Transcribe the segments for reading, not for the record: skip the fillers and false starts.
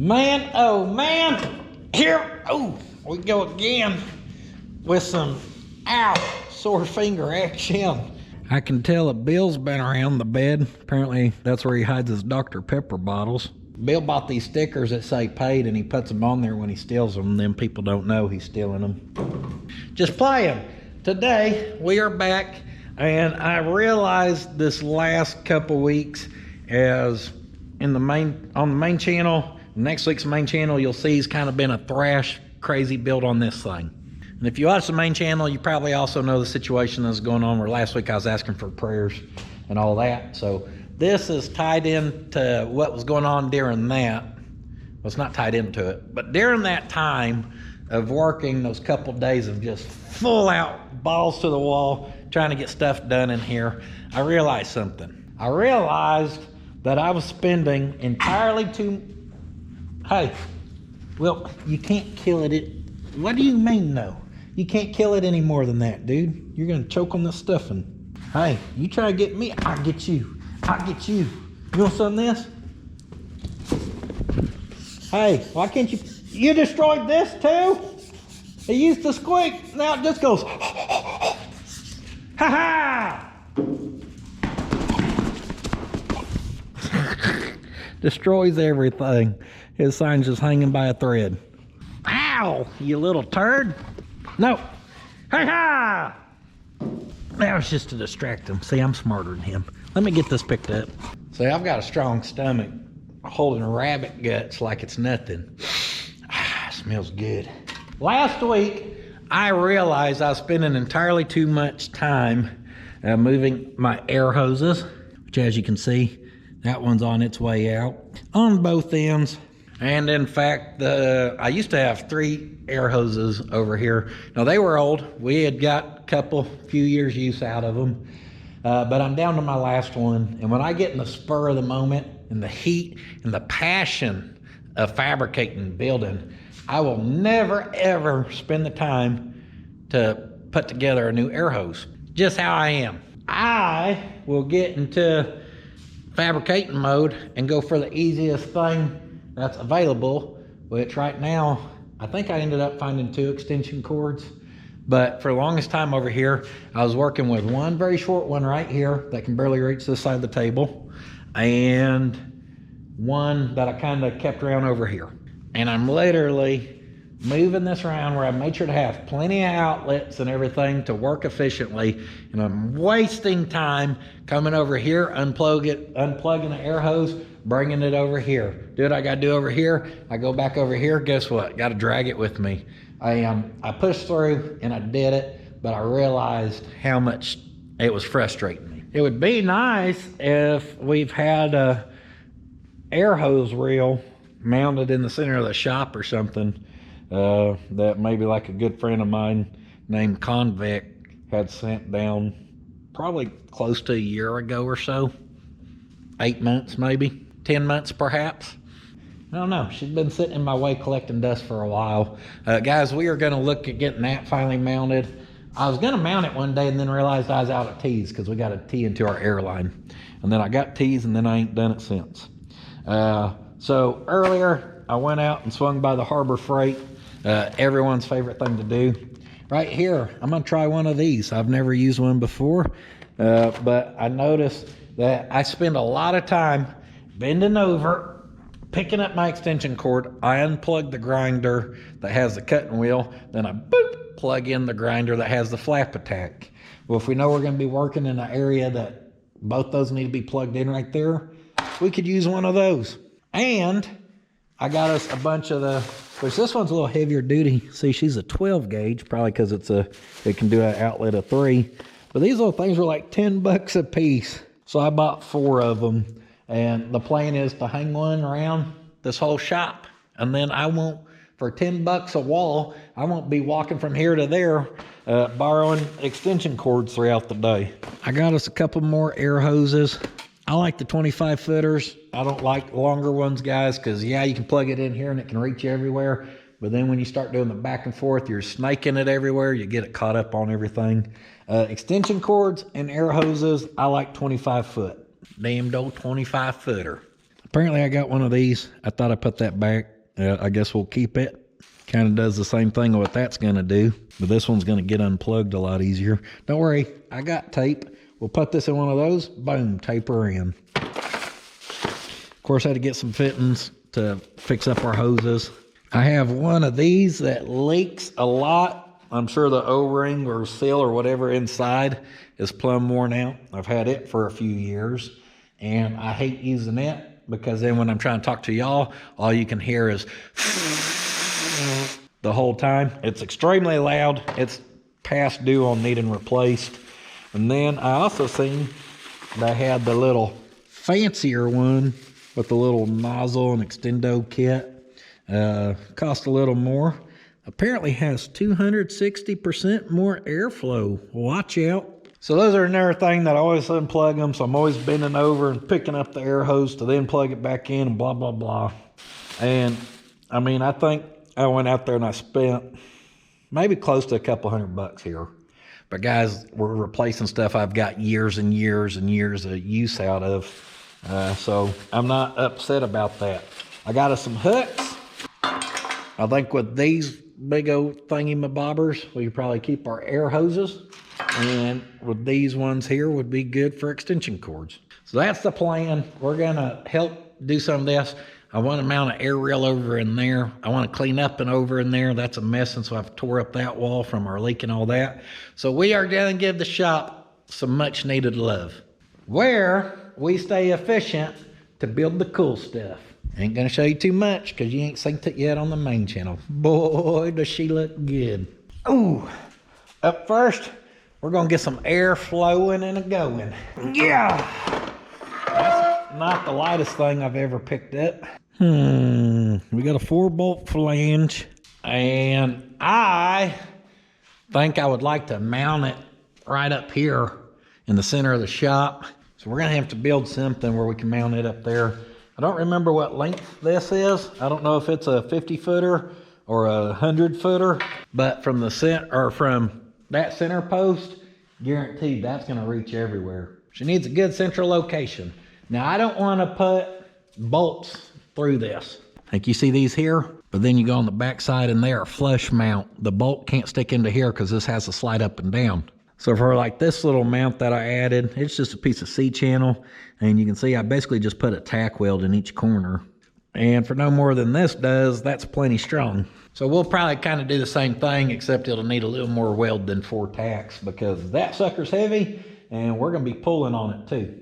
Man, oh man, here, oh, we go again with some, ow, sore finger action. I can tell that Bill's been around the bed. Apparently that's where he hides his Dr. Pepper bottles. Bill bought these stickers that say paid, and he puts them on there when he steals them, and then people don't know he's stealing them. Just playing. Today we are back, and I realized this last couple weeks as on the main channel, next week's main channel, you'll see he's kind of been a thrash crazy build on this thing. And if you watch the main channel, you probably also know the situation that's going on where last week I was asking for prayers and all that. So this is tied into what was going on during that. Well, it's not tied into it, but during that time of working, those couple days of just full out balls to the wall, trying to get stuff done in here, I realized something. I realized that I was spending entirely too... Hey, well, you can't kill it. What do you mean, no? You can't kill it any more than that, dude. You're gonna choke on the stuffing. Hey, you try to get me, I'll get you. I'll get you. You want some of this? Hey, why can't you? You destroyed this too? It used to squeak, now it just goes. Ha ha! Destroys everything. His sign's just hanging by a thread. Ow, you little turd. No. Ha ha! That was just to distract him. See, I'm smarter than him. Let me get this picked up. See, I've got a strong stomach holding rabbit guts like it's nothing. Smells good. Last week, I realized I was spending entirely too much time moving my air hoses, which as you can see, that one's on its way out on both ends. And in fact, I used to have 3 air hoses over here. Now they were old. We had got a few years use out of them. But I'm down to my last one. And when I get in the spur of the moment and the heat and the passion of fabricating, building, I will never ever spend the time to put together a new air hose. Just how I am. I will get into fabricating mode and go for the easiest thing that's available, which right now I think I ended up finding 2 extension cords, but for the longest time over here I was working with one very short one right here that can barely reach this side of the table, and one that I kind of kept around over here. And I'm literally moving this around where I made sure to have plenty of outlets and everything to work efficiently, and I'm wasting time coming over here, unplugging the air hose, bringing it over here. Do what I gotta do over here. I go back over here, guess what? Gotta drag it with me. I pushed through and I did it, but I realized how much it was frustrating me. It would be nice if we've had a air hose reel mounted in the center of the shop or something, that maybe like a good friend of mine named Convict had sent down probably close to a year ago or so. 8 months maybe, 10 months perhaps. I don't know, she's been sitting in my way collecting dust for a while. Guys, we are gonna look at getting that finally mounted. I was gonna mount it one day and then realized I was out of tees because we got a tee into our airline. And then I got tees and then I ain't done it since. So earlier I went out and swung by the Harbor Freight, everyone's favorite thing to do. Right here, I'm gonna try one of these. I've never used one before, but I noticed that I spend a lot of time bending over, picking up my extension cord. I unplug the grinder that has the cutting wheel, then I boop, plug in the grinder that has the flap attack. Well, if we know we're gonna be working in an area that both those need to be plugged in right there, we could use one of those. And I got us a bunch of which this one's a little heavier duty. See, she's a 12 gauge, probably because it can do an outlet of 3. But these little things were like 10 bucks a piece. So I bought 4 of them. And the plan is to hang one around this whole shop. And then I won't, for 10 bucks a wall, I won't be walking from here to there, borrowing extension cords throughout the day. I got us a couple more air hoses. I like the 25 footers. I don't like longer ones, guys, because yeah, you can plug it in here and it can reach everywhere. But then when you start doing the back and forth, you're snaking it everywhere. You get it caught up on everything. Extension cords and air hoses, I like 25 foot. Damned old 25 footer. Apparently I got one of these. I thought I put that back. I guess we'll keep it. Kind of does the same thing what that's going to do, but this one's going to get unplugged a lot easier. Don't worry, I got tape. We'll put this in one of those. Boom, tape her in. Of course, I had to get some fittings to fix up our hoses. I have one of these that leaks a lot. I'm sure the O-ring or seal or whatever inside is plumb worn out. I've had it for a few years, and I hate using it because then when I'm trying to talk to y'all, all you can hear is the whole time. It's extremely loud. It's past due on needing replaced. And then I also seen they had the little fancier one with the little nozzle and extendo kit. Cost a little more. Apparently has 260% more airflow. Watch out. So those are another thing that I always unplug them. So I'm always bending over and picking up the air hose to then plug it back in and blah, blah, blah. And I mean, I think I went out there and I spent maybe close to a couple $100 here. But guys, we're replacing stuff I've got years and years and years of use out of. So I'm not upset about that. I got us some hooks. I think with these big old thingy-mabobbers, we could probably keep our air hoses. And with these ones here would be good for extension cords. So that's the plan. We're gonna help do some of this. I want to mount an air reel over in there. I want to clean up and over in there. That's a mess, and so I've tore up that wall from our leak and all that. So we are going to give the shop some much needed love, where we stay efficient to build the cool stuff. Ain't going to show you too much because you ain't seen it yet on the main channel. Boy, does she look good. Ooh, up first, we're going to get some air flowing and going. Yeah, that's not the lightest thing I've ever picked up. We got a 4-bolt flange, and I think I would like to mount it right up here in the center of the shop. So we're gonna have to build something where we can mount it up there. I don't remember what length this is. I don't know if it's a 50-footer or a 100-footer, but from the from that center post, guaranteed that's gonna reach everywhere. She needs a good central location. Now I don't want to put bolts through this. Like you see these here, but then you go on the back side and they are flush mount. The bolt can't stick into here because this has to slide up and down. So for like this little mount that I added, it's just a piece of C-channel, and you can see I basically just put a tack weld in each corner. And for no more than this does, that's plenty strong. So we'll probably kind of do the same thing, except it'll need a little more weld than 4 tacks because that sucker's heavy and we're gonna be pulling on it too.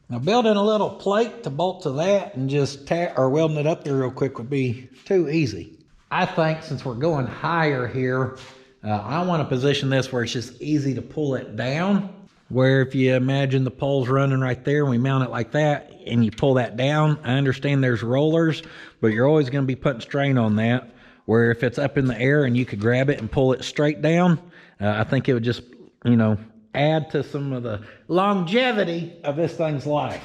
Now building a little plate to bolt to that and just welding it up there real quick would be too easy. I think since we're going higher here, I want to position this where it's just easy to pull it down. Where if you imagine the pole's running right there and we mount it like that and you pull that down, I understand there's rollers, but you're always going to be putting strain on that. Where if it's up in the air and you could grab it and pull it straight down, I think it would just, add to some of the longevity of this thing's life.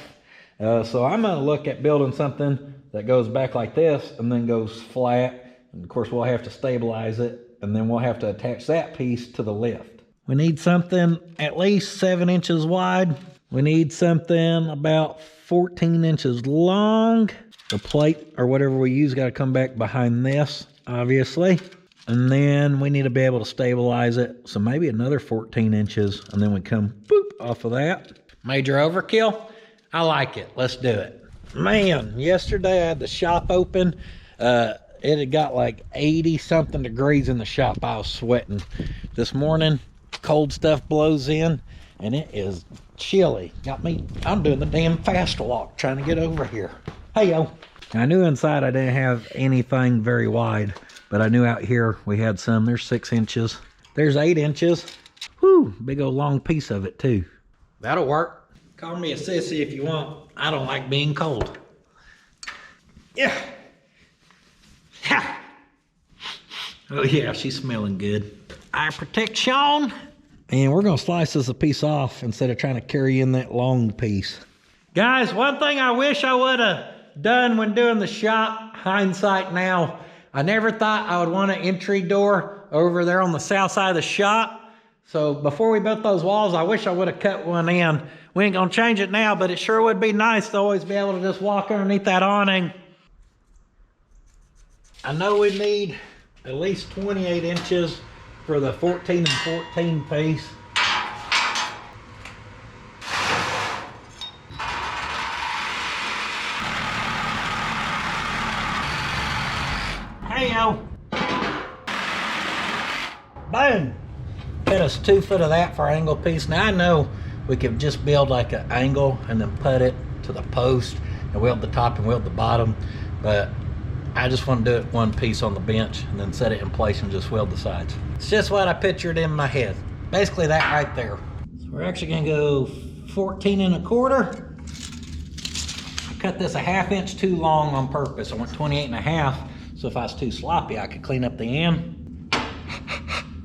So I'm going to look at building something that goes back like this and then goes flat. And of course, we'll have to stabilize it, and then we'll have to attach that piece to the lift. We need something at least 7 inches wide. We need something about 14 inches long. The plate or whatever we use got to come back behind this, obviously. And then we need to be able to stabilize it. So maybe another 14 inches, and then we come boop off of that. Major overkill? I like it. Let's do it. Man, yesterday I had the shop open. It had got like 80-something degrees in the shop. I was sweating. This morning, cold stuff blows in, and it is chilly. I'm doing the damn fast walk trying to get over here. Hey, yo. I knew inside I didn't have anything very wide, but I knew out here we had some. There's 6 inches. There's 8 inches. Whew, big old long piece of it too. That'll work. Call me a sissy if you want. I don't like being cold. Yeah. Ha. Oh yeah, she's smelling good. Eye protection. And we're gonna slice this a piece off instead of trying to carry in that long piece. Guys, one thing I wish I would have done when doing the shop, hindsight now, I never thought I would want an entry door over there on the south side of the shop, So before we built those walls, I wish I would have cut one in. We ain't gonna change it now, but it sure would be nice to always be able to just walk underneath that awning. I know we need at least 28 inches for the 14 and 14 piece. Hey-o. Boom. Cut us 2 foot of that for our angle piece. Now I know we could just build like an angle and then put it to the post and weld the top and weld the bottom, but I just want to do it one piece on the bench and then set it in place and just weld the sides. It's just what I pictured in my head. Basically that right there. So we're actually gonna go 14 1/4. I cut this a 1/2 inch too long on purpose. I went 28 1/2, so if I was too sloppy, I could clean up the end.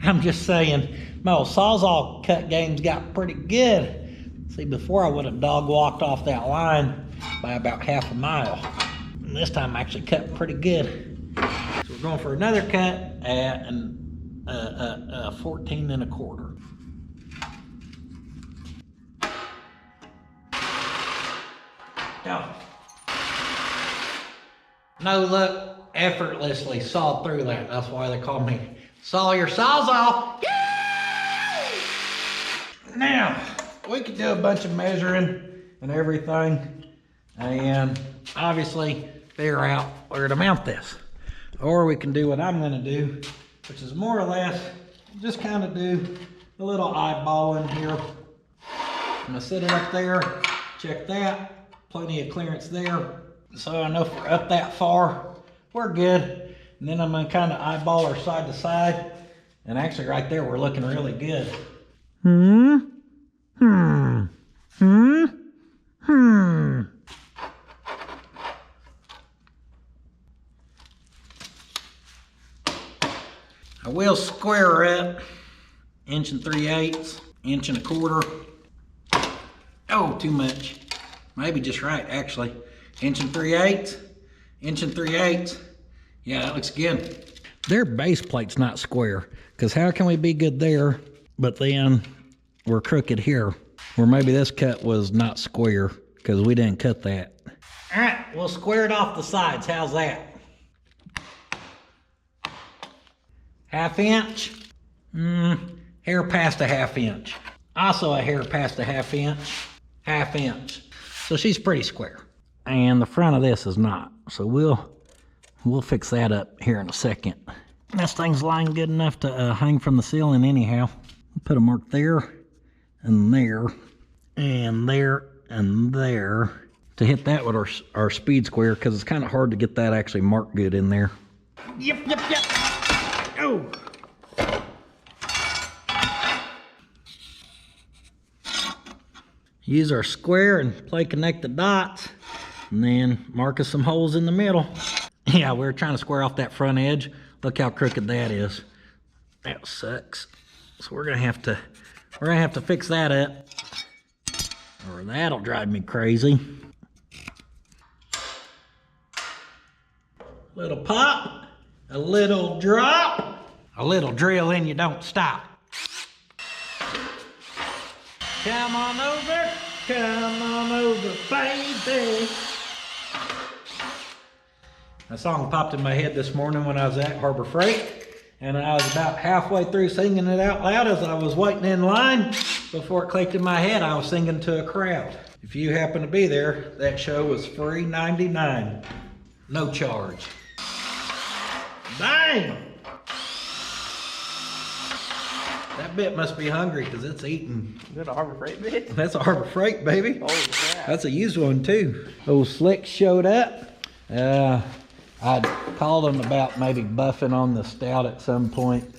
I'm just saying, my old Sawzall cut game's got pretty good. See, before I would have dog walked off that line by about 1/2 mile. And this time I actually cut pretty good. So we're going for another cut at a 14 1/4. Go. No, look, effortlessly sawed through that. That's why they call me Saw your Sawzall. Now, we could do a bunch of measuring and everything, and obviously figure out where to mount this. Or we can do what I'm gonna do, which is more or less just kind of do a little eyeballing here. I'm gonna set it up there, check that, plenty of clearance there. So I know if we're up that far, we're good. And then I'm gonna kind of eyeball her side to side. And actually right there, we're looking really good. I will square her up 1 3/8, 1 1/4. Oh, too much. Maybe just right, actually. 1 3/8, 1 3/8. Yeah, that looks good. Their base plate's not square, because how can we be good there, but then we're crooked here? Or maybe this cut was not square, because we didn't cut that. All right, we'll square it off the sides. How's that? 1/2 inch. Hair past a 1/2 inch. Also a hair past a 1/2 inch. 1/2 inch. So she's pretty square. And the front of this is not. So we'll fix that up here in a second. This thing's lying good enough to hang from the ceiling anyhow. Put a mark there, and there, and there, and there. To hit that with our speed square, because it's kind of hard to get that actually marked good in there. Yep. Oh! Use our square and play connect the dots, and then mark us some holes in the middle. Yeah, we're trying to square off that front edge. Look how crooked that is. That sucks. So we're gonna have to fix that up, or that'll drive me crazy. Little pop, a little drop, a little drill, and you don't stop. Come on over, baby. That song popped in my head this morning when I was at Harbor Freight, and I was about halfway through singing it out loud as I was waiting in line. Before it clicked in my head, I was singing to a crowd. If you happen to be there, that show was free 99, no charge. Bang! That bit must be hungry because it's eating. Is that a Harbor Freight bit? That's a Harbor Freight, baby. Oh, yeah. That's a used one too. Old Slick showed up. I called him about maybe buffing on the Stout at some point.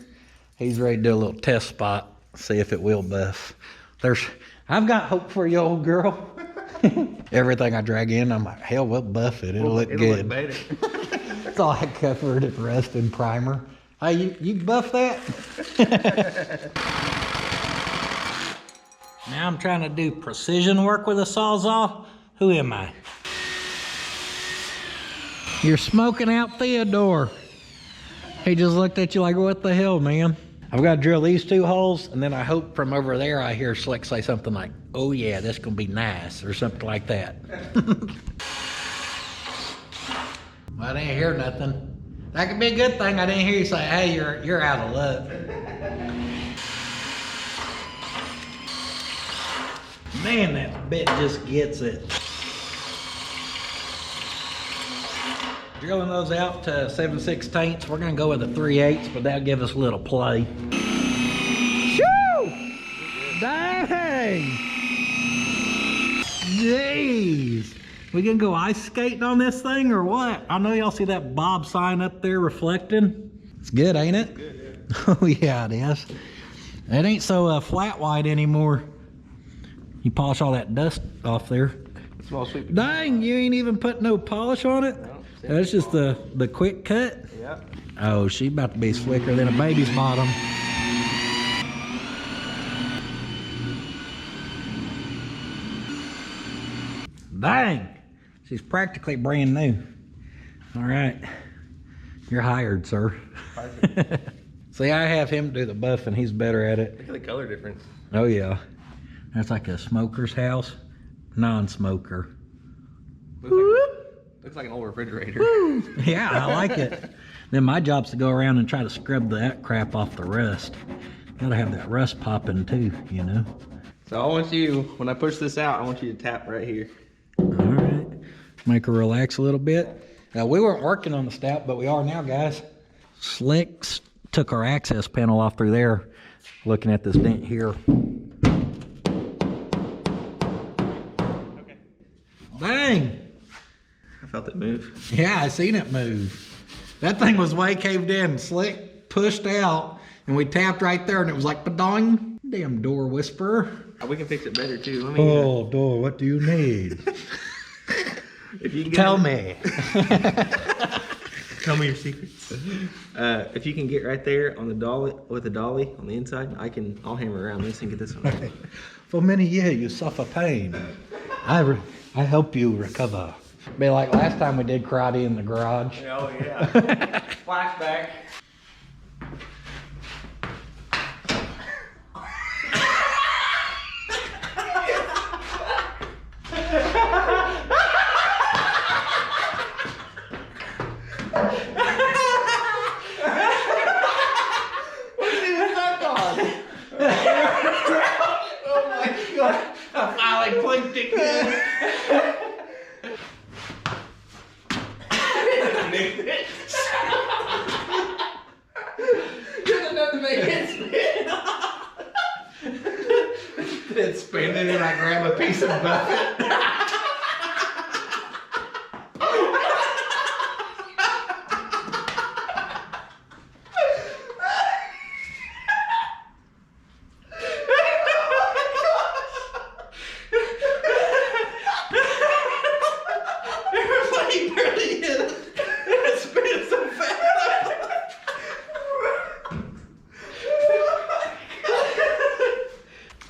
He's ready to do a little test spot, see if it will buff. I've got hope for you, old girl. Everything I drag in, I'm like, hell, we'll buff it. It'll look good. Look better. That's all I covered in rust and primer. Hey, you buff that? Now I'm trying to do precision work with a Sawzall. Who am I? You're smoking out Theodore. He just looked at you like, what the hell, man? I've got to drill these 2 holes, and then I hope from over there I hear Slick say something like, "Oh yeah, this gonna be nice," or something like that. Well, I didn't hear nothing. That could be a good thing. I didn't hear you say, "Hey, you're out of luck." Man, that bit just gets it. Drilling those out to 7/16. We're gonna go with a 3/8, but that'll give us a little play. Shoo! Dang! Jeez! We gonna go ice skating on this thing or what? I know y'all see that Bob sign up there reflecting. It's good, ain't it? Good, yeah. Oh yeah, it is. It ain't so flat white anymore. You polish all that dust off there. Small sweep. Dang, you ain't even put no polish on it? No, that's just the quick cut? Yeah. Oh, she about to be slicker than a baby's bottom. Dang, she's practically brand new. All right, you're hired, sir. See, I have him do the buffing. He's better at it. Look at the color difference. Oh yeah, that's like a smoker's house, non-smoker. Looks like an old refrigerator. Yeah, I like it. Then my job's to go around and try to scrub that crap off the rust. Gotta have that rust popping too, you know. So I want you, when I push this out, I want you to tap right here. All right, make her relax a little bit. Now we weren't working on the stout, but we are now, guys. Slicks took our access panel off through there, looking at this dent here. Okay. Dang. I felt it move. Yeah, I seen it move. That thing was way caved in. Slick pushed out, and we tapped right there, and it was like, ba-dong. Damn door whisperer. We can fix it better too. Let me, door, what do you need? If you can Tell me. Tell me your secrets. If you can get right there on the dolly, with the dolly on the inside, I'll hammer around this and get this one. Right. For many years, you suffer pain. I help you recover. Be like last time we did karate in the garage. Oh yeah. Flashback. It's spinning and I grab a piece of bucket.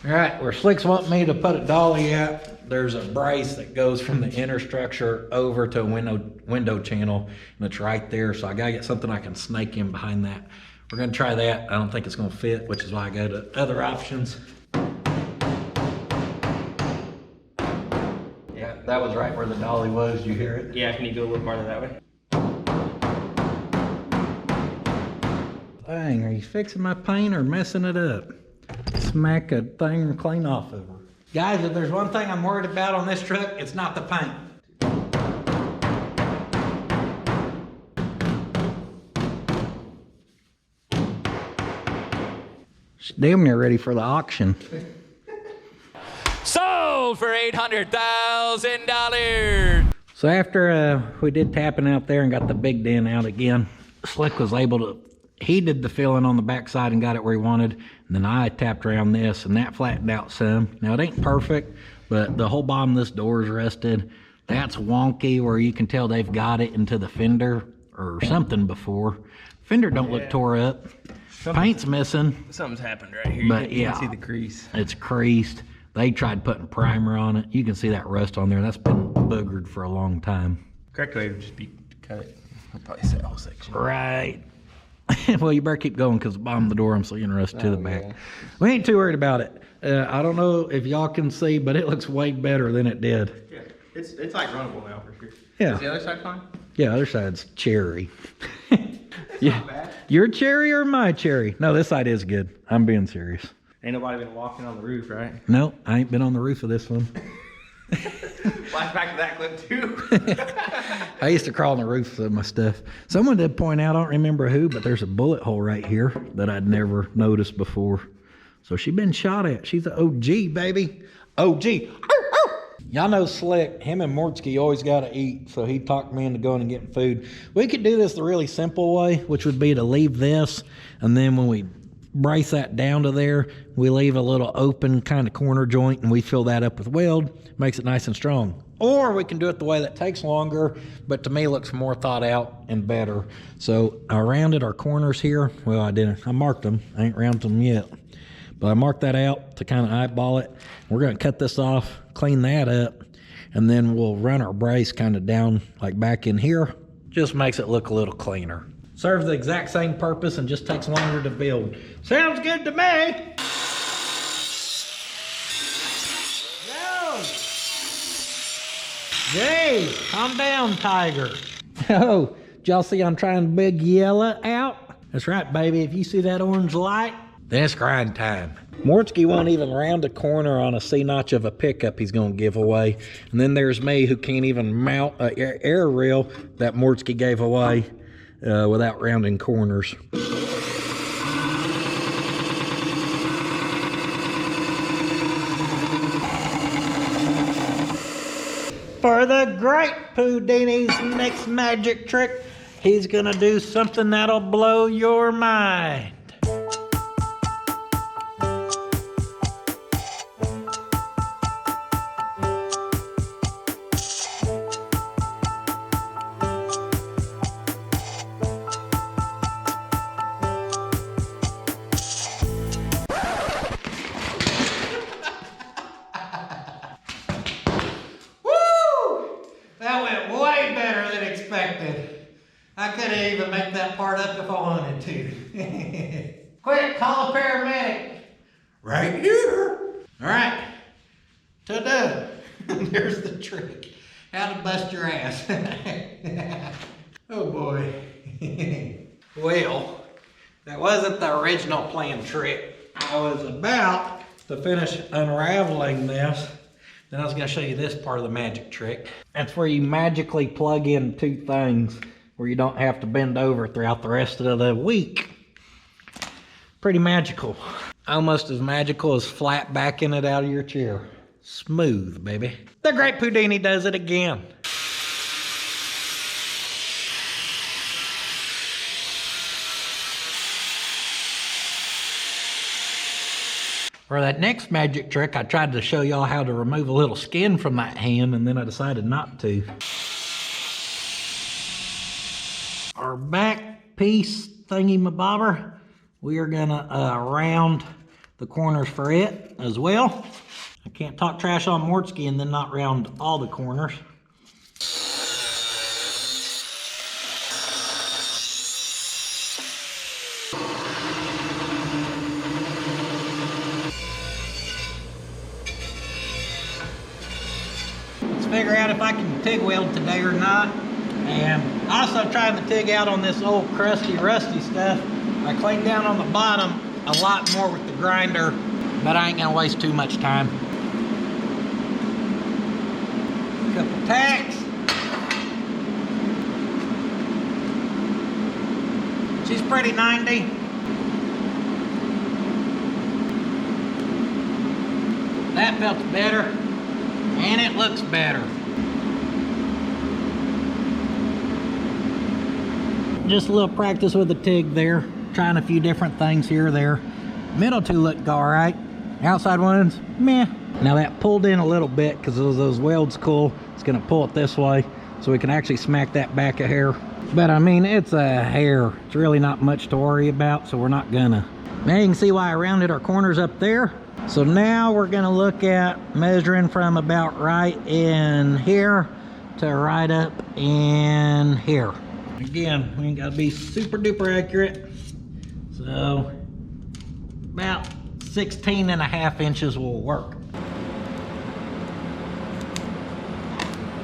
All right, where Slick's wanting me to put a dolly at, there's a brace that goes from the inner structure over to a window channel, and it's right there. So I gotta get something I can snake in behind that. We're gonna try that. I don't think it's gonna fit, which is why I go to other options. Yeah, that was right where the dolly was. You hear it? Yeah, can you go a little farther that way? Dang, are you fixing my paint or messing it up? Smack a thing clean off of her. Guys, if there's one thing I'm worried about on this truck, it's not the paint. She's damn near ready for the auction. Sold for $800,000. So after we did tapping out there and got the big dent out again, Slick was able to, he did the filling on the backside and got it where he wanted. And then I tapped around this and that flattened out some. Now it ain't perfect, but the whole bottom of this door is rusted. That's wonky where you can tell they've got it into the fender or something before. Fender don't look tore up. Paint's missing. Something's happened right here. But you can see the crease. It's creased. They tried putting primer on it. You can see that rust on there. That's been boogered for a long time. Correct way would just be to cut it. I'll probably say the whole section. Right. Well, you better keep going because the bottom of the door, I'm so interested to the back. Yeah. We ain't too worried about it. I don't know if y'all can see, but it looks way better than it did. Yeah, it's like runnable now for sure. Yeah. Is the other side fine? Yeah, other side's cherry. Yeah. Not bad. Your cherry or my cherry? No, this side is good. I'm being serious. Ain't nobody been walking on the roof, right? No, I ain't been on the roof of this one. Flashback to that clip too. I used to crawl on the roofs of my stuff. Someone did point out, I don't remember who, but there's a bullet hole right here that I'd never noticed before. So she's been shot at. She's an OG, baby. OG. Y'all know Slick, him and Mortsky always got to eat, so he talked me into going and getting food. We could do this the really simple way, which would be to leave this, and then when we brace that down to there, we leave a little open kind of corner joint, and we fill that up with weld. Makes it nice and strong. Or we can do it the way that takes longer, but to me looks more thought out and better. So I rounded our corners here. Well, I didn't. I marked them. I ain't rounded them yet. But I marked that out to kind of eyeball it. We're going to cut this off, clean that up, and then we'll run our brace kind of down like back in here. Just makes it look a little cleaner. Serves the exact same purpose and just takes longer to build. Sounds good to me. Jay, calm down, Tiger. Oh, did y'all see I'm trying big yellow out? That's right, baby. If you see that orange light, then it's grind time. Mortsky won't even round a corner on a C-notch of a pickup he's going to give away. And then there's me who can't even mount an air rail that Mortsky gave away without rounding corners. For the great Houdini's next magic trick, he's gonna do something that'll blow your mind. That went way better than expected. I couldn't even make that part up if I wanted to. Quick, call a paramedic. Right here. All right. Ta-da. There's the trick. How to bust your ass. Oh boy. Well, that wasn't the original planned trick. I was about to finish unraveling this. Then I was going to show you this part of the magic trick. That's where you magically plug in two things where you don't have to bend over throughout the rest of the week. Pretty magical. Almost as magical as flat backing it out of your chair. Smooth, baby. The Great Houdini does it again. For that next magic trick, I tried to show y'all how to remove a little skin from that hand, and then I decided not to. Our back piece thingy-mabobber, we are gonna round the corners for it as well. I can't talk trash on Mortsky and then not round all the corners. Figure out if I can TIG weld today or not. And also trying to TIG out on this old crusty rusty stuff. I cleaned down on the bottom a lot more with the grinder, but I ain't gonna waste too much time. Couple tacks. She's pretty 90. That felt better. And it looks better. Just a little practice with the TIG there. Trying a few different things here or there. Middle two looked all right. Outside ones, meh. Now that pulled in a little bit because those welds cool. It's gonna pull it this way so we can actually smack that back a hair. But I mean, it's a hair. It's really not much to worry about, so we're not gonna. Now you can see why I rounded our corners up there. So now we're gonna look at measuring from about right in here to right up in here. Again, we ain't gotta be super duper accurate. So about 16.5 inches will work.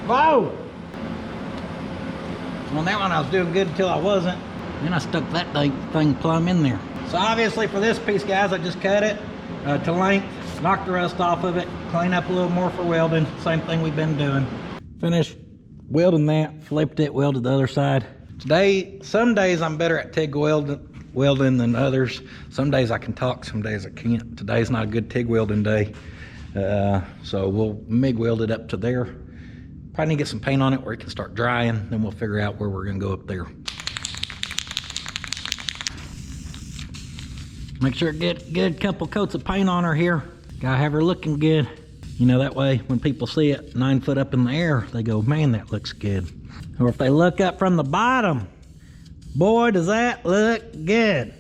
Whoa! On that one I was doing good until I wasn't. Then I stuck that thing plumb in there. So obviously for this piece, guys, I just cut it to length, knocked the rust off of it, clean up a little more for welding. Same thing we've been doing. Finished welding that, flipped it, welded the other side. Today, some days I'm better at TIG welding than others. Some days I can talk, some days I can't. Today's not a good TIG welding day. So we'll MIG weld it up to there. Probably need to get some paint on it where it can start drying. Then we'll figure out where we're gonna go up there. Make sure to get good couple coats of paint on her here. Gotta have her looking good. You know, that way when people see it 9 foot up in the air, they go, man, that looks good. Or if they look up from the bottom, boy, does that look good.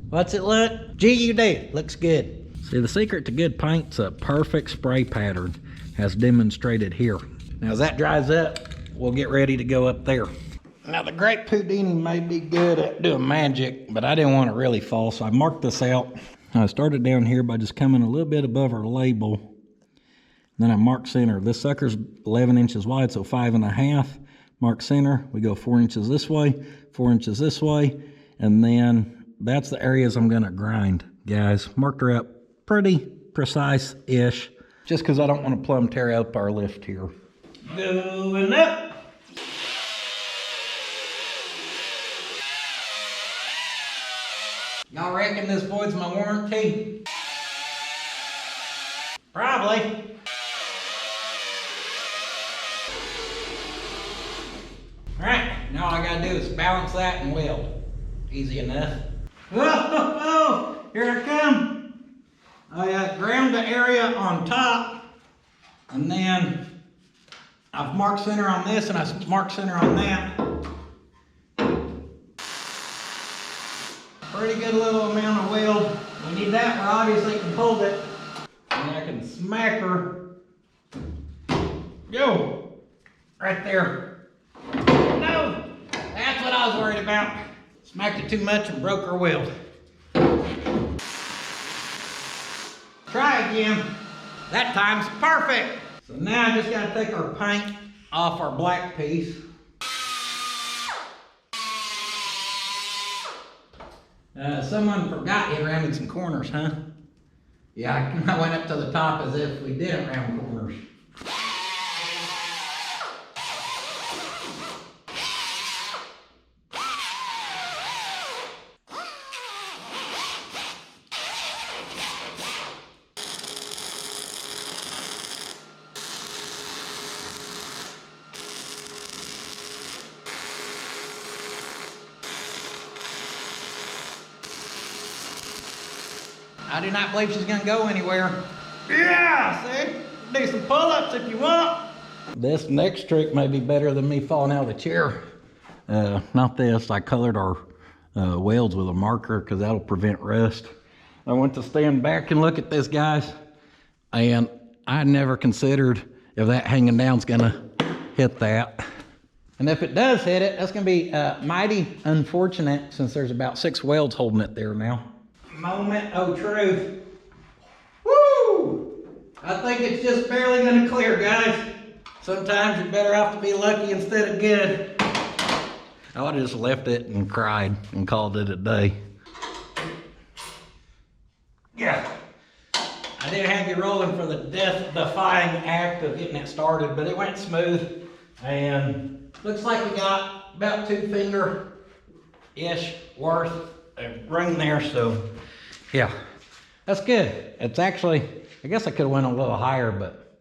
What's it look? G-U-D, looks good. See, the secret to good paint's a perfect spray pattern, as demonstrated here. Now, as that dries up, we'll get ready to go up there. Now, the Great Houdini may be good at doing magic, but I didn't want it really fall, so I marked this out. I started down here by just coming a little bit above our label. Then I mark center. This sucker's 11 inches wide, so 5.5. Mark center. We go 4 inches this way, 4 inches this way, and then that's the areas I'm gonna grind, guys. Marked her up pretty precise-ish, just because I don't want to plumb tear up our lift here. Going up. Y'all reckon this voids my warranty? Probably. Alright, now all I gotta do is balance that and weld. Easy enough. Whoa, here I come. I ground the area on top, and then I've marked center on this and I've marked center on that. Pretty good little amount of weld. We need that where obviously it can hold it. And I can smack her. Yo! Right there. No! That's what I was worried about. Smacked it too much and broke her weld. Try again. That time's perfect. So now I just gotta take our paint off our black piece. Someone forgot you rounded some corners, huh? Yeah, I went up to the top as if we didn't round corners. I do not believe she's gonna go anywhere. Yeah, see? Do some pull-ups if you want. This next trick may be better than me falling out of the chair. Not this, I colored our welds with a marker because that'll prevent rust. I went to stand back and look at this, guys, and I never considered if that hanging down's gonna hit that. And if it does hit it, that's gonna be mighty unfortunate since there's about 6 welds holding it there now. Moment of truth. Woo! I think it's just barely gonna clear, guys. Sometimes you're better off to be lucky instead of good. I would have just left it and cried and called it a day. Yeah. I didn't have you rolling for the death-defying act of getting it started, but it went smooth. And looks like we got about 2 finger-ish worth of room there, so yeah, that's good. It's actually, I guess I could have went a little higher, but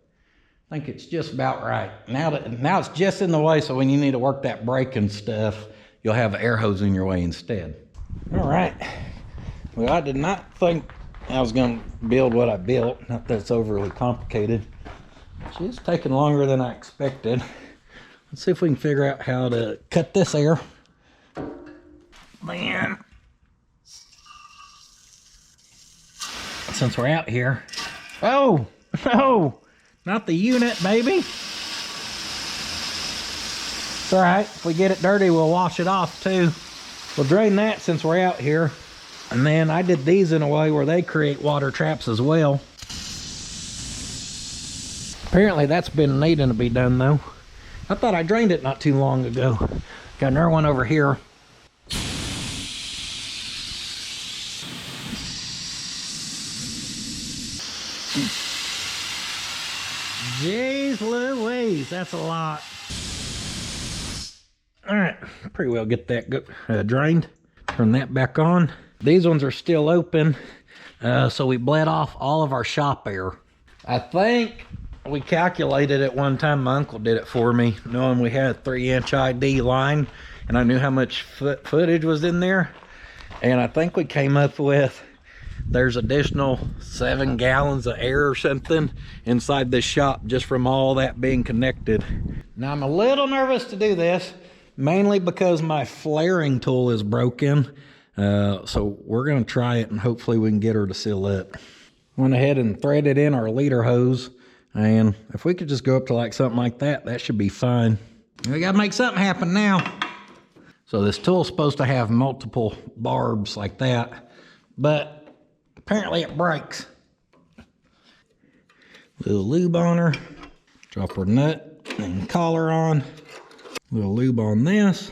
I think it's just about right. Now it's just in the way, so when you need to work that brake and stuff, you'll have an air hose in your way instead. All right. Well, I did not think I was going to build what I built. Not that it's overly complicated. It's taking longer than I expected. Let's see if we can figure out how to cut this air. Then, since we're out here, oh, no, not the unit, baby. It's all right. If we get it dirty, we'll wash it off too. We'll drain that since we're out here. And then I did these in a way where they create water traps as well. Apparently that's been needing to be done though. I thought I drained it not too long ago. Got another one over here. Jeez Louise, that's a lot. All right, pretty well get that drained. Turn that back on. These ones are still open, so we bled off all of our shop air. I think we calculated it one time. My uncle did it for me, knowing we had a 3-inch ID line, and I knew how much footage was in there. And I think we came up with there's additional 7 gallons of air or something inside this shop just from all that being connected. Now I'm a little nervous to do this, mainly because my flaring tool is broken. So we're gonna try it and hopefully we can get her to seal up. Went ahead and threaded in our leader hose, and if we could just go up to like something like that, that should be fine. We gotta make something happen now. So this tool's supposed to have multiple barbs like that, but apparently it breaks. Little lube on her, drop her nut and collar on. Little lube on this.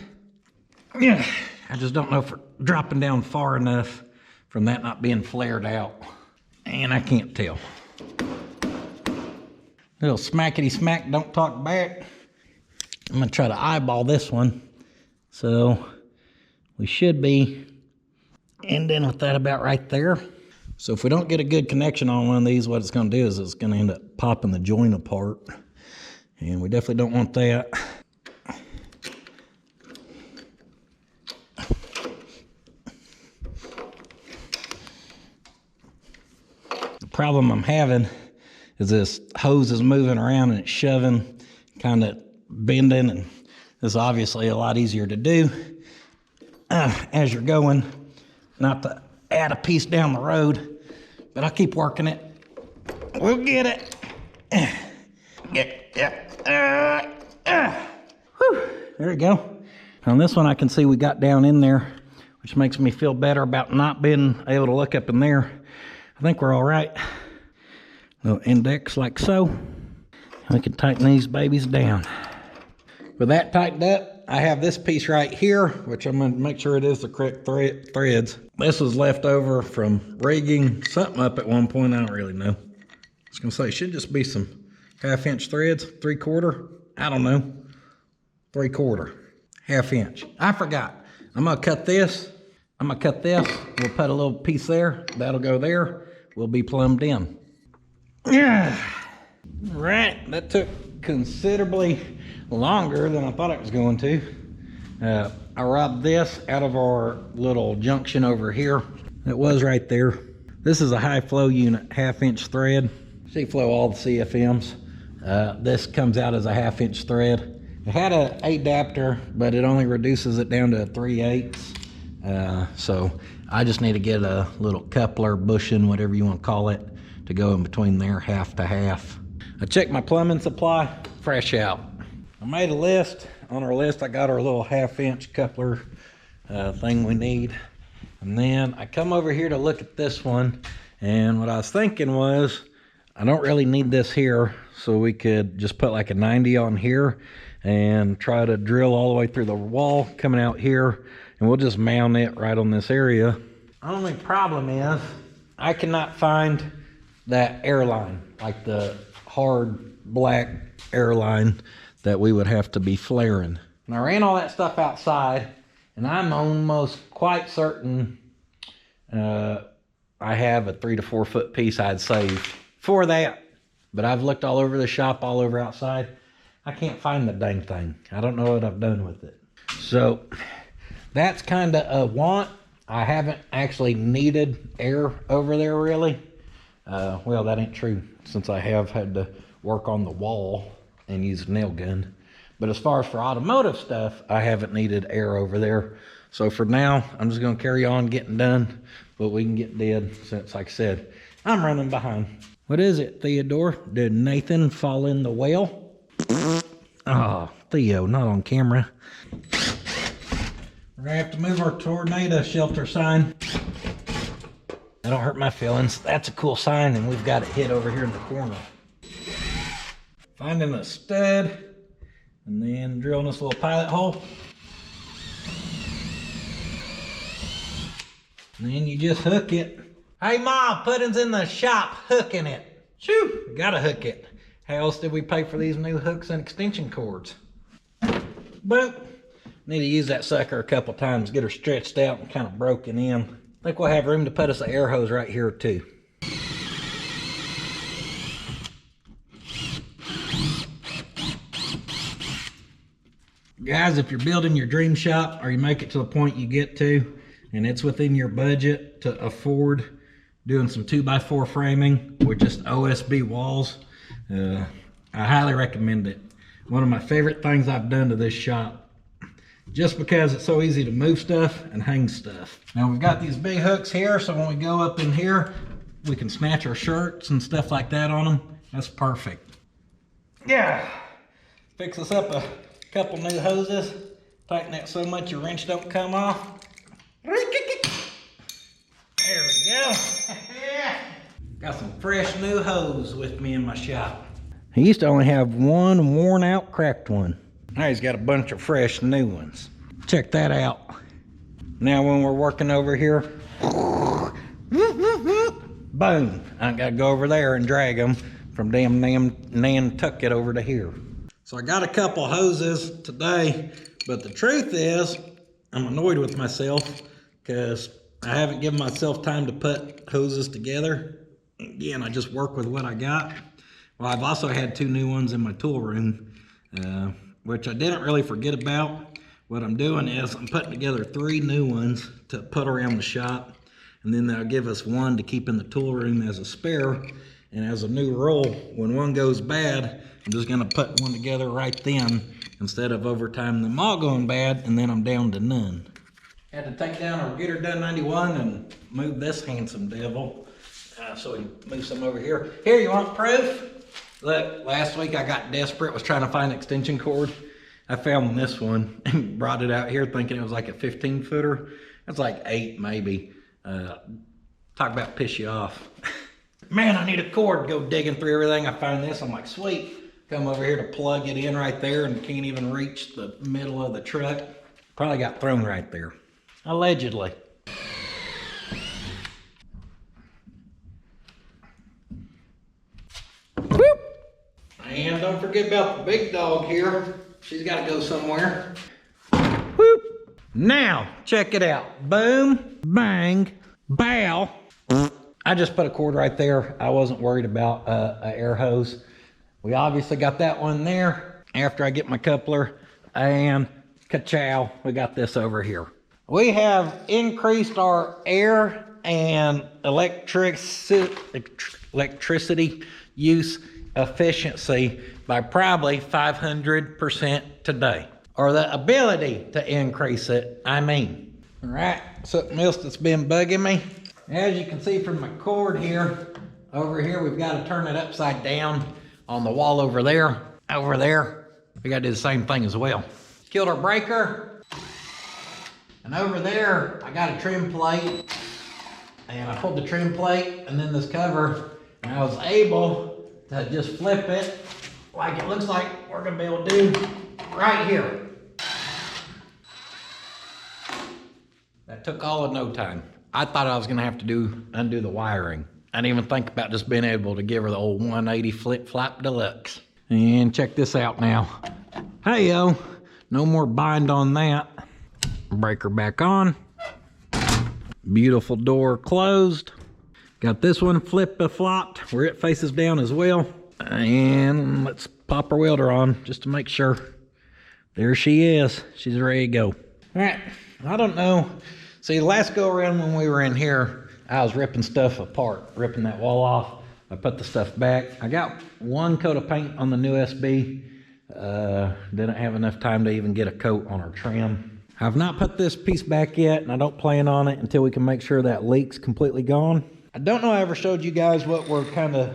Yeah, I just don't know if we're dropping down far enough from that not being flared out. And I can't tell. Little smackety smack, don't talk back. I'm gonna try to eyeball this one. So we should be ending with that about right there. So if we don't get a good connection on one of these, what it's gonna do is it's gonna end up popping the joint apart. And we definitely don't want that. The problem I'm having is this hose is moving around and it's shoving, kind of bending, and this is obviously a lot easier to do as you're going, not to add a piece down the road, but I'll keep working it. We'll get it. Whew, there we go. On this one I can see we got down in there, which makes me feel better about not being able to look up in there. I think we're all right. Little index like so. We can tighten these babies down. With that tightened up, I have this piece right here, which I'm gonna make sure it is the correct threads. This was left over from rigging something up at one point, I don't really know. I was gonna say, it should just be some 1/2-inch threads, 3/4, I don't know. 3/4, 1/2 inch. I forgot. I'm gonna cut this. We'll put a little piece there. That'll go there. We'll be plumbed in. Yeah. Right, that took considerably longer than I thought it was going to. I robbed this out of our little junction over here. It was right there. This is a high flow unit, 1/2-inch thread. She flow all the CFMs. This comes out as a 1/2-inch thread. It had an adapter, but it only reduces it down to a 3/8. So I just need to get a little coupler, bushing, whatever you want to call it, to go in between there, 1/2 to 1/2. I checked my plumbing supply, fresh out. I made a list. On our list, I got our little 1/2-inch coupler thing we need. And then I come over here to look at this one, and what I was thinking was, I don't really need this here, so we could just put like a 90 on here and try to drill all the way through the wall coming out here, and we'll just mount it right on this area. Only problem is, I cannot find that airline, like the hard black airline that we would have to be flaring. And I ran all that stuff outside, and I'm almost quite certain I have a 3 to 4 foot piece I'd saved for that. But I've looked all over the shop, all over outside. I can't find the dang thing. I don't know what I've done with it. So that's kind of a want. I haven't actually needed air over there really. Well, that ain't true, since I have had to work on the wall and use a nail gun. But as far as for automotive stuff, I haven't needed air over there. So for now, I'm just gonna carry on getting done what we can get did, since, like I said, I'm running behind. What is it, Theodore? Did Nathan fall in the well? Oh, Theo, not on camera. We're gonna have to move our tornado shelter sign. That don't hurt my feelings. That's a cool sign, and we've got it hid over here in the corner. Finding a stud, and then drilling this little pilot hole. And then you just hook it. Hey Ma, pudding's in the shop hooking it. Shoo, we gotta hook it. How else did we pay for these new hooks and extension cords? Boop. Need to use that sucker a couple times, get her stretched out and kind of broken in. I think we'll have room to put us an air hose right here too. Guys, if you're building your dream shop or you make it to the point you get to and it's within your budget to afford doing some 2x4 framing with just OSB walls, I highly recommend it. One of my favorite things I've done to this shop, just because it's so easy to move stuff and hang stuff. Now we've got these big hooks here, so when we go up in here, we can snatch our shirts and stuff like that on them. That's perfect. Yeah, fix us up a couple new hoses. Tighten that so much your wrench don't come off. There we go. Got some fresh new hose with me in my shop. He used to only have one worn out cracked one. Now he's got a bunch of fresh new ones. Check that out. Now when we're working over here, boom, I gotta go over there and drag them from damn Nantucket over to here. So I got a couple hoses today, but the truth is, I'm annoyed with myself because I haven't given myself time to put hoses together. Again, I just work with what I got. Well, I've also had 2 new ones in my tool room, which I didn't really forget about. What I'm doing is I'm putting together 3 new ones to put around the shop, and then they'll give us 1 to keep in the tool room as a spare. And as a new rule, when one goes bad, I'm just gonna put 1 together right then instead of over time them all going bad, and then I'm down to none. Had to take down our Get Her Done 91 and move this handsome devil. So we move some over here. Here, you want proof? Look, last week I got desperate, was trying to find an extension cord. I found this one and brought it out here thinking it was like a 15-footer. It's like 8 maybe. Talk about piss you off. Man, I need a cord. Go digging through everything. I find this, I'm like, sweet. Come over here to plug it in right there and can't even reach the middle of the truck. Probably got thrown right there. Allegedly. Whoop! And don't forget about the big dog here. She's got to go somewhere. Whoop! Now, check it out. Boom, bang, bow. I just put a cord right there. I wasn't worried about an air hose. We obviously got that one there. After I get my coupler, and ka-chow, we got this over here. We have increased our air and electricity use efficiency by probably 500% today. Or the ability to increase it, I mean. All right, something else that's been bugging me. As you can see from my cord here, over here we've got to turn it upside down on the wall over there. Over there, we got to do the same thing as well. Killed our breaker. And over there, I got a trim plate. And I pulled the trim plate and then this cover, and I was able to just flip it like it looks like we're gonna be able to do right here. That took all of no time. I thought I was gonna have to undo the wiring. I didn't even think about just being able to give her the old 180 flip-flop deluxe. And check this out now. Hey yo, no more bind on that. Breaker back on. Beautiful door closed. Got this one flip-a-flopped where it faces down as well. And let's pop our welder on just to make sure. There she is. She's ready to go. All right, I don't know. See, the last go around when we were in here, I was ripping stuff apart, ripping that wall off. I put the stuff back. I got 1 coat of paint on the new SB. Didn't have enough time to even get a coat on our trim. I've not put this piece back yet, and I don't plan on it until we can make sure that leak's completely gone. I don't know I ever showed you guys what we're kind of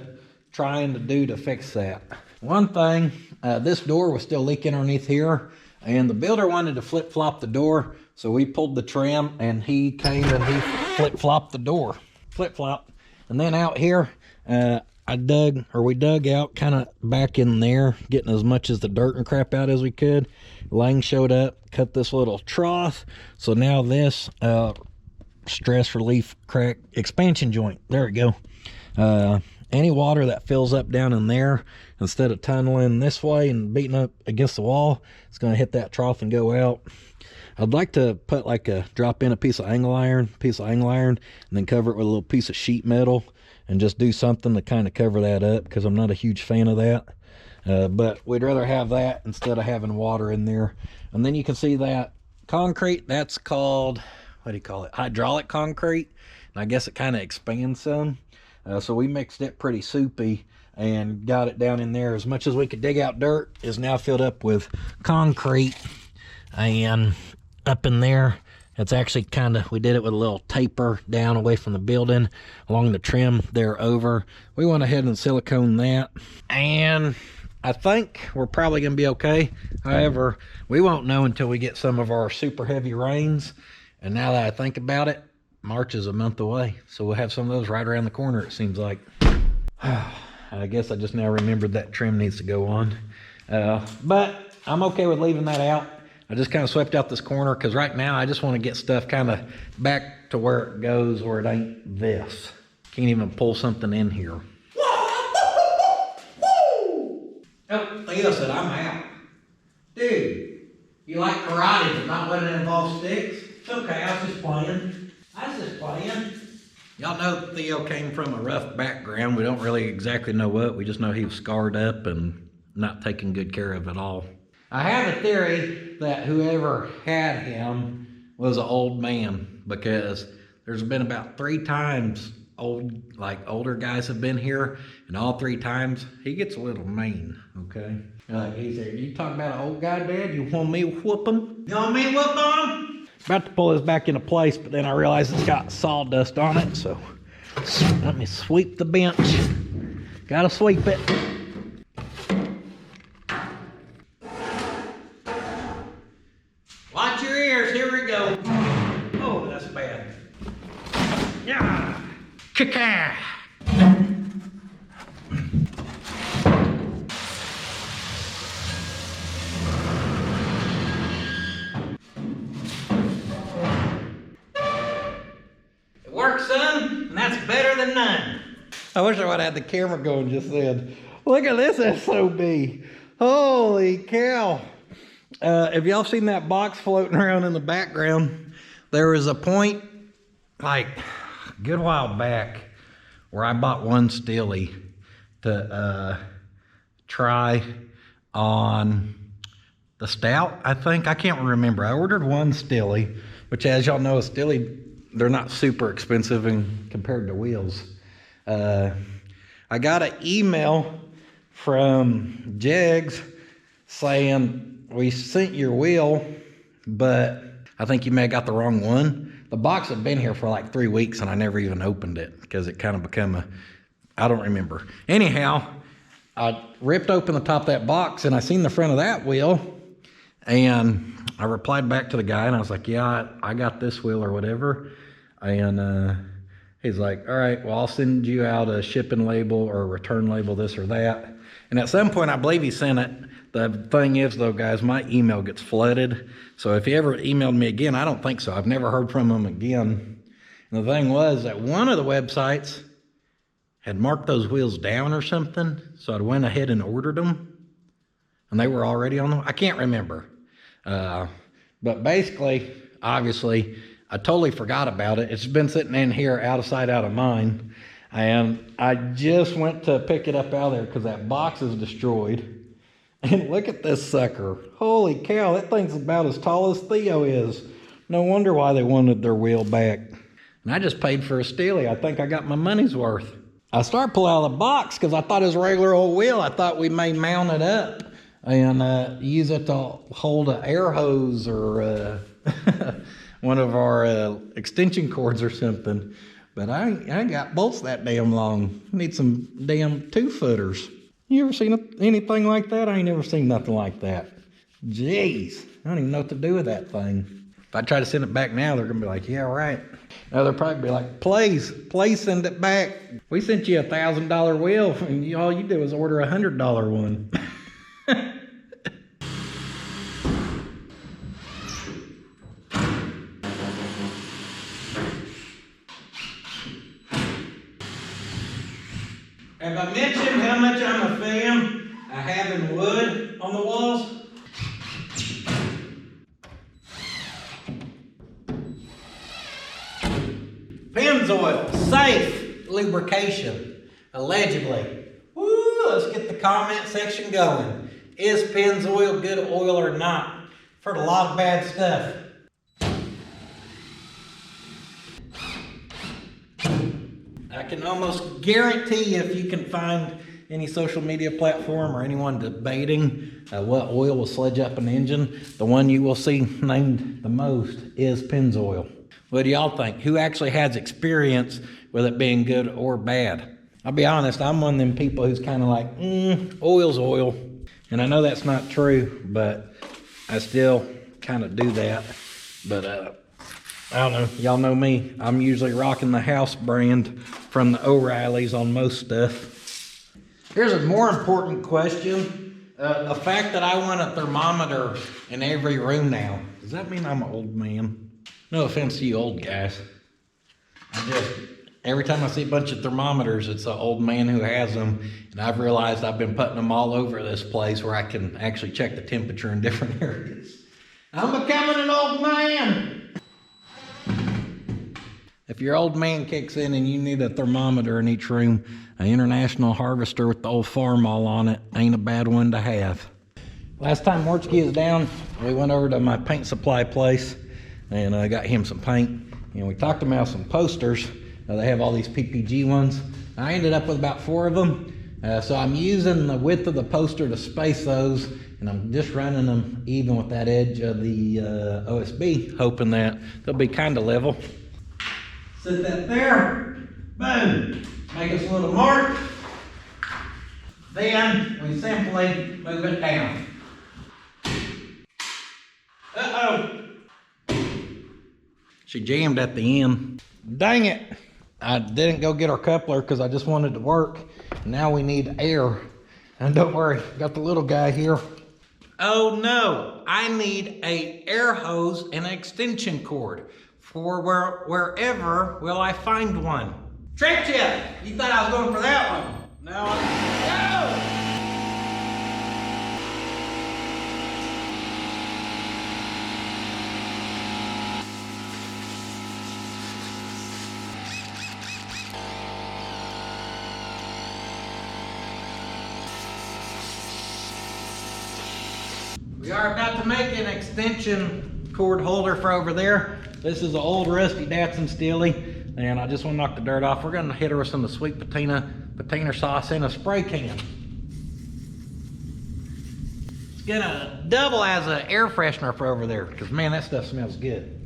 trying to do to fix that. One thing, this door was still leaking underneath here, and the builder wanted to flip-flop the door, so we pulled the trim, and he came and he flip-flopped the door. Flip-flop. And then out here, we dug out kind of back in there, getting as much as the dirt and crap out as we could. Lang showed up, cut this little trough, so now this stress relief crack expansion joint, there we go. Any water that fills up down in there, instead of tunneling this way and beating up against the wall, it's going to hit that trough and go out. I'd like to put like drop in a piece of angle iron, and then cover it with a little piece of sheet metal and just do something to kind of cover that up, because I'm not a huge fan of that. But we'd rather have that instead of having water in there. And then you can see that concrete, that's called, what do you call it? Hydraulic concrete. And I guess it kind of expands some. So we mixed it pretty soupy and got it down in there. As much as we could dig out dirt is now filled up with concrete. And up in there, it's actually we did it with a little taper down away from the building along the trim there over. We went ahead and silicone that. And I think we're probably going to be okay. However, we won't know until we get some of our super heavy rains. And now that I think about it, March is a month away, so we'll have some of those right around the corner, it seems like. I guess I just now remembered that trim needs to go on. But I'm okay with leaving that out. I just kind of swept out this corner, because right now I just want to get stuff kind of back to where it goes, where it ain't this. Can't even pull something in here. Oh, Theo said I'm out. Dude, you like karate, but not when it involves sticks? It's okay, I was just playing. Y'all know Theo came from a rough background. We don't really exactly know what. We just know he was scarred up and not taken good care of at all. I have a theory that whoever had him was an old man, because there's been about 3 times older guys have been here, and all 3 times he gets a little mean, okay? He said, you talking about an old guy, Dad? You want me to whoop him? You want me to whoop on him? About to pull this back into place, but then I realized it's got sawdust on it, so let me sweep the bench. Gotta sweep it. Watch your ears, here we go. Oh, that's bad. Yeah. Ka-ka. Better than none. I wish I would have had the camera going just then. Look at this SOB. Holy cow. Have y'all seen that box floating around in the background? There was a point, like a good while back, where I bought one Stilly to try on the stout, I think. I can't remember. I ordered one Stilly, which, as y'all know, a Stilly, they're not super expensive compared to wheels. I got an email from Jegs saying, we sent your wheel, but I think you may have got the wrong one. The box had been here for like 3 weeks, and I never even opened it because it kind of became I don't remember. Anyhow, I ripped open the top of that box, and I seen the front of that wheel, and I replied back to the guy, and I was like, yeah, I got this wheel or whatever. And he's like, all right, well, I'll send you out a shipping label or a return label, this or that. And at some point, I believe he sent it. The thing is, though, guys, my email gets flooded. So if he ever emailed me again, I don't think so. I've never heard from him again. And the thing was that one of the websites had marked those wheels down or something. So I went ahead and ordered them. And they were already on them. I can't remember. But basically, obviously, I totally forgot about it. It's been sitting in here out of sight, out of mind. And I just went to pick it up out of there because that box is destroyed. And look at this sucker. Holy cow, that thing's about as tall as Theo is. No wonder why they wanted their wheel back. And I just paid for a Steely. I think I got my money's worth. I started pulling out of the box because I thought it was a regular old wheel. I thought we may mount it up and use it to hold an air hose or one of our extension cords or something. But I ain't got bolts that damn long. I need some damn 2-footers. You ever seen anything like that? I ain't never seen nothing like that. Jeez, I don't even know what to do with that thing. If I try to send it back now, they're gonna be like, yeah, right. Now they'll probably be like, please send it back. We sent you $1,000 wheel, and all you did was order a $100 one. Have I mentioned how much I'm a fan of having wood on the walls? Pennzoil, safe lubrication, allegedly. Woo, let's get the comment section going. Is Pennzoil good oil or not? I've heard a lot of bad stuff. I can almost guarantee if you can find any social media platform or anyone debating what oil will sledge up an engine, the one you will see named the most is Pennzoil. What do y'all think? Who actually has experience with it being good or bad? I'll be honest, I'm one of them people who's kind of like, oil's oil. And I know that's not true, but I still kind of do that. But I don't know, y'all know me. I'm usually rocking the house brand from the O'Reilly's on most stuff. Here's a more important question. The fact that I want a thermometer in every room now, does that mean I'm an old man? No offense to you old guys. Every time I see a bunch of thermometers, it's an old man who has them. And I've realized I've been putting them all over this place where I can actually check the temperature in different areas. I'm becoming an old man. If your old man kicks in and you need a thermometer in each room, an International Harvester with the old farm all on it ain't a bad one to have. Last time Mortsky was down, we went over to my paint supply place and I got him some paint. And we talked about some posters. They have all these PPG ones. I ended up with about 4 of them. So I'm using the width of the poster to space those, and I'm just running them even with that edge of the OSB, hoping that they'll be kind of level. Set that there, boom, make us a little mark. Then we simply move it down. Uh-oh. She jammed at the end. Dang it. I didn't go get our coupler because I just wanted to work. Now we need air. And don't worry, got the little guy here. Oh no, I need a air hose and an extension cord for wherever will I find one. Tricked you! You thought I was going for that one. No. We are about to make an extension cord holder for over there. This is an old rusty Datsun Steely, and I just want to knock the dirt off. We're going to hit her with some of the sweet patina sauce in a spray can. It's going to double as an air freshener for over there, because man, that stuff smells good.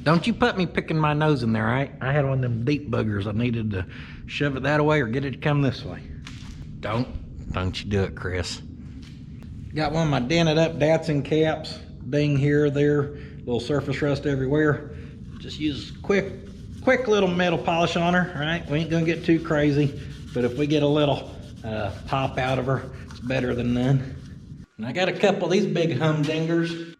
Don't you put me picking my nose in there, all right? I had one of them deep boogers. I needed to shove it that way or get it to come this way. Don't you do it, Chris. Got one of my dented up Datsun caps, ding here, there, little surface rust everywhere. Just use quick little metal polish on her, right? We ain't gonna get too crazy, but if we get a little pop out of her, it's better than none. And I got a couple of these big humdingers.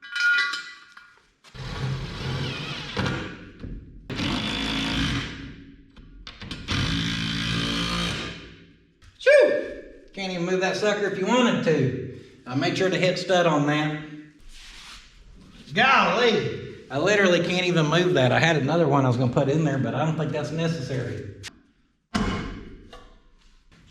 Shoo! Can't even move that sucker if you wanted to. I made sure to hit stud on that. Golly, I literally can't even move that. I had another one I was gonna put in there, but I don't think that's necessary.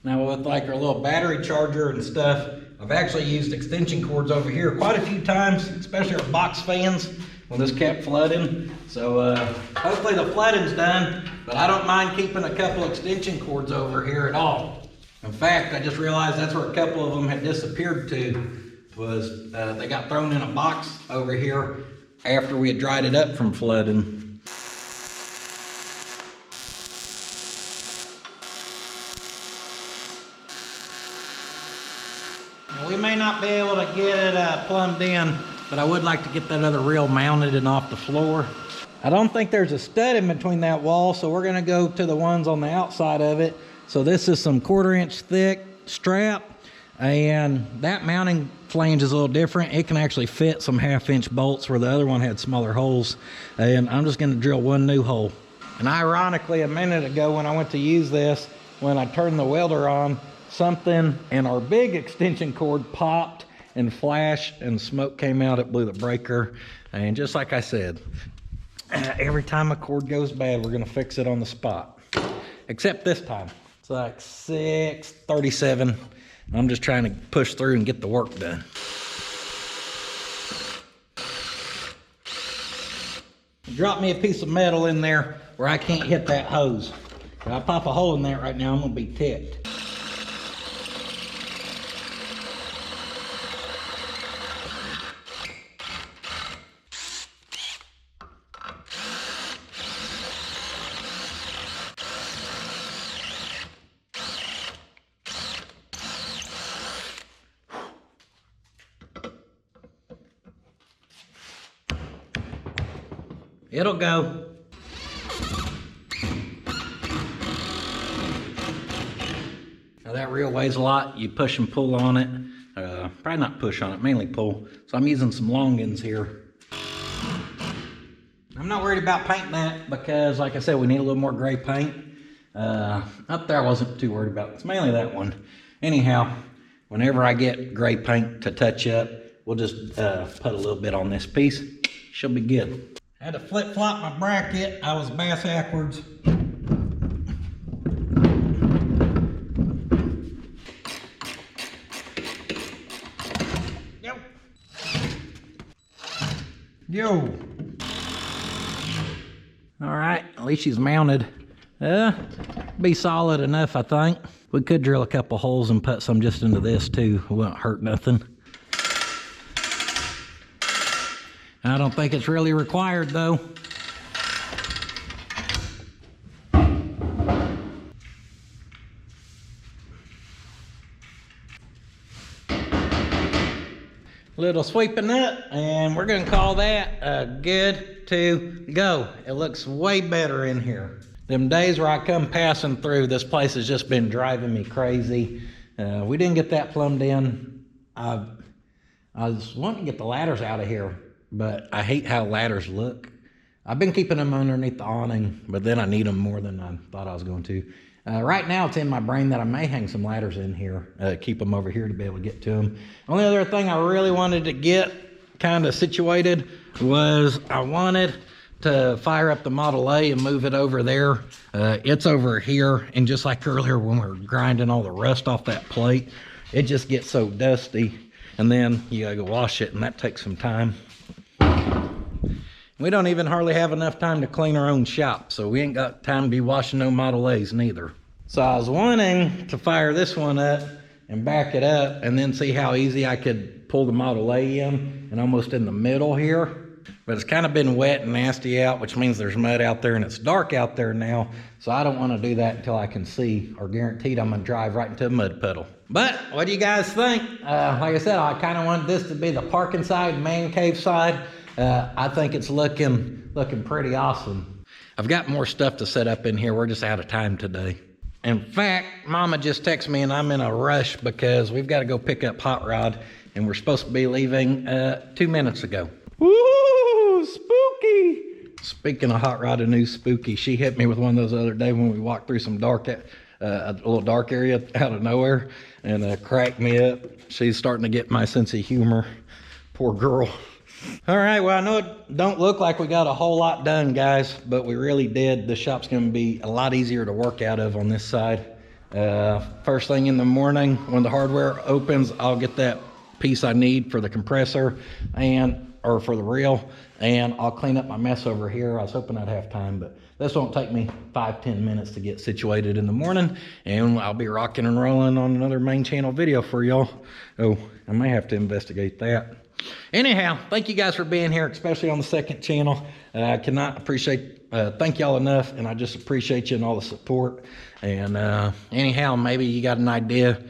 Now with like our little battery charger and stuff, I've actually used extension cords over here quite a few times, especially our box fans when this kept flooding. So hopefully the flooding's done, but I don't mind keeping a couple extension cords over here at all. In fact, I just realized that's where a couple of them had disappeared to, was they got thrown in a box over here after we had dried it up from flooding. we may not be able to get it plumbed in, but I would like to get that other reel mounted and off the floor. I don't think there's a stud in between that wall, so we're gonna go to the ones on the outside of it. So this is some 1/4 inch thick strap, and that mounting flange is a little different. It can actually fit some 1/2 inch bolts where the other one had smaller holes. And I'm just gonna drill one new hole. And ironically, a minute ago when I went to use this, when I turned the welder on, something in our big extension cord popped and flashed and smoke came out. It blew the breaker. And just like I said, every time a cord goes bad, we're gonna fix it on the spot. Except this time. It's like 6:37. I'm just trying to push through and get the work done. Drop me a piece of metal in there where I can't hit that hose. If I pop a hole in that right now, I'm gonna be ticked. It'll go. Now that reel weighs a lot. You push and pull on it. Probably not push on it, mainly pull. So I'm using some long ends here. I'm not worried about painting that because, like I said, we need a little more gray paint. Up there I wasn't too worried about. It's mainly that one. Anyhow, whenever I get gray paint to touch up, we'll just put a little bit on this piece. She'll be good. I had to flip-flop my bracket. I was bass backwards. Yo. All right, at least she's mounted. Be solid enough, I think. We could drill a couple holes and put some just into this too. It won't hurt nothing. I don't think it's really required though. Little sweeping up, and we're gonna call that good to go. It looks way better in here. Them days where I come passing through, this place has just been driving me crazy. We didn't get that plumbed in. I was wanting to get the ladders out of here, but I hate how ladders look. I've been keeping them underneath the awning, but then I need them more than I thought I was going to. Right now it's in my brain that I may hang some ladders in here, keep them over here to be able to get to them. Only other thing I really wanted to get kind of situated was I wanted to fire up the Model A and move it over there. It's over here, and just like earlier when we were grinding all the rust off that plate, it just gets so dusty, and then you gotta go wash it, and that takes some time. We don't even hardly have enough time to clean our own shop, so we ain't got time to be washing no Model A's neither. So I was wanting to fire this one up and back it up and then see how easy I could pull the Model A in and almost in the middle here. But it's kind of been wet and nasty out, which means there's mud out there and it's dark out there now. So I don't want to do that until I can see, or guaranteed I'm going to drive right into a mud puddle. But what do you guys think? Like I said, I kind of wanted this to be the parking side, man cave side. I think it's looking pretty awesome. I've got more stuff to set up in here. We're just out of time today. In fact, Mama just texted me and I'm in a rush because we've got to go pick up Hot Rod and we're supposed to be leaving 2 minutes ago. Woo, spooky. Speaking of Hot Rod and new spooky, she hit me with one of those the other day when we walked through some dark, a little dark area out of nowhere, and cracked me up. She's starting to get my sense of humor. Poor girl. All right, well, I know it don't look like we got a whole lot done, guys, but we really did. The shop's going to be a lot easier to work out of on this side. First thing in the morning, when the hardware opens, I'll get that piece I need for the compressor or for the reel, and I'll clean up my mess over here. I was hoping I'd have time, but this won't take me 5-10 minutes to get situated in the morning, and I'll be rocking and rolling on another main channel video for y'all. Oh, I may have to investigate that. Anyhow, thank you guys for being here, especially on the second channel. I cannot thank y'all enough, and I just appreciate you and all the support. And anyhow, maybe you got an idea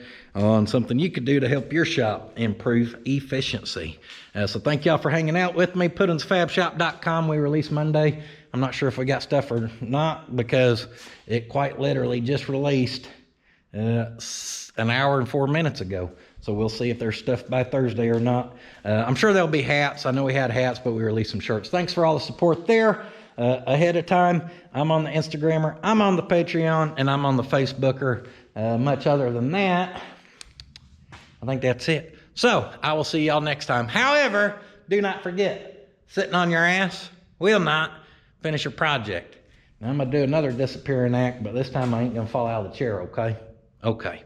on something you could do to help your shop improve efficiency. So thank y'all for hanging out with me. PutInsFabShop.com. We release Monday. I'm not sure if we got stuff or not because it quite literally just released an hour and 4 minutes ago. So we'll see if there's stuff by Thursday or not. I'm sure there'll be hats. I know we had hats, but we released some shirts. Thanks for all the support there ahead of time. I'm on the Instagrammer, I'm on the Patreon, and I'm on the Facebooker. Much other than that, I think that's it. So I will see y'all next time. However, do not forget, sitting on your ass will not finish your project. Now, I'm going to do another disappearing act, but this time I ain't going to fall out of the chair, okay? Okay.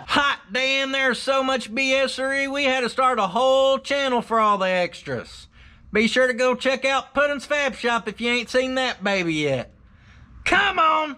Hot damn, there's so much BSery. We had to start a whole channel for all the extras. Be sure to go check out Puddin's Fab Shop if you ain't seen that baby yet. Come on!